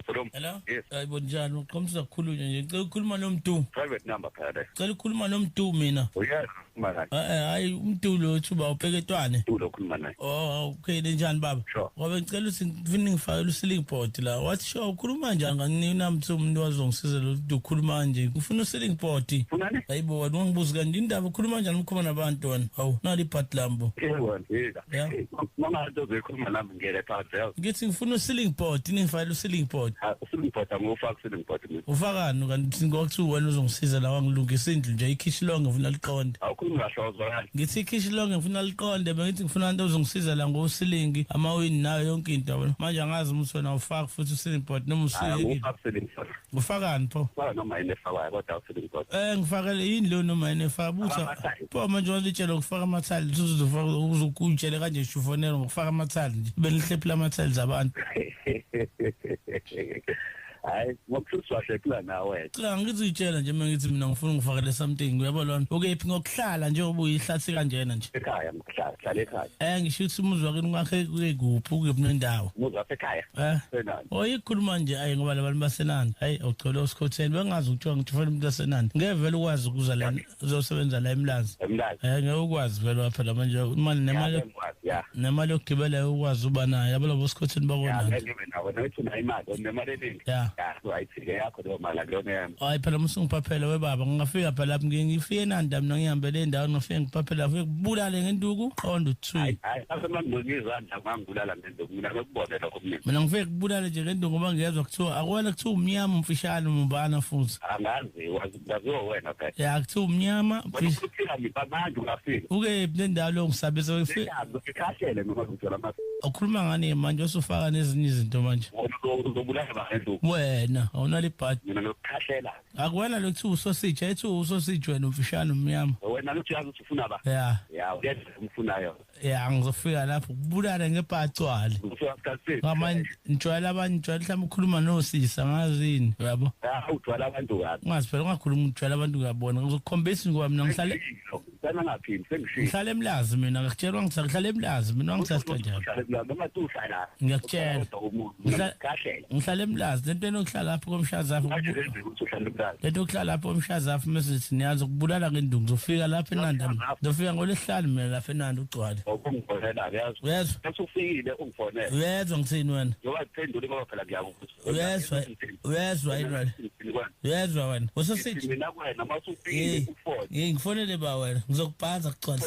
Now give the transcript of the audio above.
Hello? Yes. Bonjani, uqomisa ukukhulunywa nje. Ngicela ukukhuluma nomntu. Private number phela. Ngicela ukukhuluma nomntu mina. Uyakhuluma naye. Hayi umntu lo thuba upheketwane. Ulo khuluma naye. Oh, okay njani baba? Sure. Ngoba ngicela ukuthi ngifune ngifake uselling port la. Wathi sure ukhuluma njani nganinamthu umuntu wazongisiza lo ukhuluma nje. Ngifuna uselling port. Funani? Hayibo wena ungibuza kanti indaba ukhuluma njani ukhuluma nabantu wena? Hawu, nali part lambo. Wena, yeka. Yeah. Mama uzokhuluma nami ngeke phakathi. Ngithi ngifuna uselling port, ningifake uselling port. Uselling port angofaka uselling port. Ufakani kanti ngokuthi wena uzongisiza la wangilungisa indlu nje ikhishi lonke ngifuna liqonde. Awukhuluma kahle ozwakala. Ngithi ikhishi lonke ngifuna liqonde bengithi ngifuna into ozongisiza la ngosilingi amawini nayo yonke into yabona. Manje angazi ukuthi wena ufaka futhi uselling port noma uselling. Uselling port. Ufakani pho? Wala noma inefaka kodwa uselling port. Ngifakele yini lo noma inefaka buza. Pho manje walitshela ukufaka amathali uzofaka uzokutshela kanje shufonela ngokufaka amathali nje. Benihlephula amathali zabantu. Hayi ngokuhluswa shekla nawe. Cha ngizitshela nje mangithi mina ngifuna ngifakele something uyabona ukephi ngokuhlala nje obuyihlathi kanjena nje. Ekhaya ngihlala ekhaya. Ngisho ukuthi umuzwa wakhe ngakhe kuphi ukephi nendawo. Umuzwa wakhe ekhaya. Senani. Oyikhuluma nje ayi ngoba labantu basenani. Hayi ucela usikhotheni bengazi ukuthiwa ngithufana umuntu wasenani. Ngeke vele ukwazi ukuza la uzosebenza la eMlazi. Ngeke ukwazi vele phela manje imali nemali yokugibela ukwazi uba nayo yabona bosikhotheni bakona. Ngeke nawe nathi na imali nemali eningi. Right yakho lo mala lona yami. Hayi phela musungiphaphela webaba ngingafika phela lapha ngifike nanda mina ngihambele endawo ngifike ngiphaphela ngifike kubulale ngenduku qonda uthi. Hayi asemangizandla ngangibulala ngenduku mina ngikubone lokho mina. Mina ngifike kubulala nje ngenduku ngoba ngiyezwa kuthiwa akwena kuthiwa umnyama umfishane umbana futhi. Angazi waziwa wena phela. Ya kuthiwa umnyama ufika manje ungafika. Uke nendawo lo ngisabisa ngifike. Ngikhashele noma ngithola ama. Ukhuluma ngani manje usufaka nezinye izinto manje. Uzobulala ngenduku. Wena awunali bhadi mina ngokukhashela akuwena lokuthiwa usosije ethi usosije wena umfishane umnyama wena uthi yazi ukuthi ufuna ba ya uyenza umfunayo ngizofika lapho kubulala ngebhacwali ngamanje njwala abantu njwala mhlawumbe ukhuluma nosisa ngazini yabo udwala abantu kabi ungazi phela ungakhuluma udwala abantu ngiyabona ngizokukhombisa ngoba mina ngihlale sana ngaphindi sengishiya ngihlale eMlazi mina ngikutshelwa ngihlale eMlazi mina wangisasa kanjani noma tu uhlala ngiyakutshela ngihlale eMlazi lento enokuhlala lapho komshazafu lento okuhlala lapho komshazafu mesithi niyazi ukubulala ngenduku ngizofika lapha eNanda ngizofika ngolesihlanu mina lapha eNanda ugcwala ukungifonela yazi bese ufikile ungifonela uyezwa ngithini wena yowaphendula ngoba phela ngiyakuthi uyezwa wena usosithi mina kwena mase ufike ufone ngifonele ba wena ngizokubhaza kucwala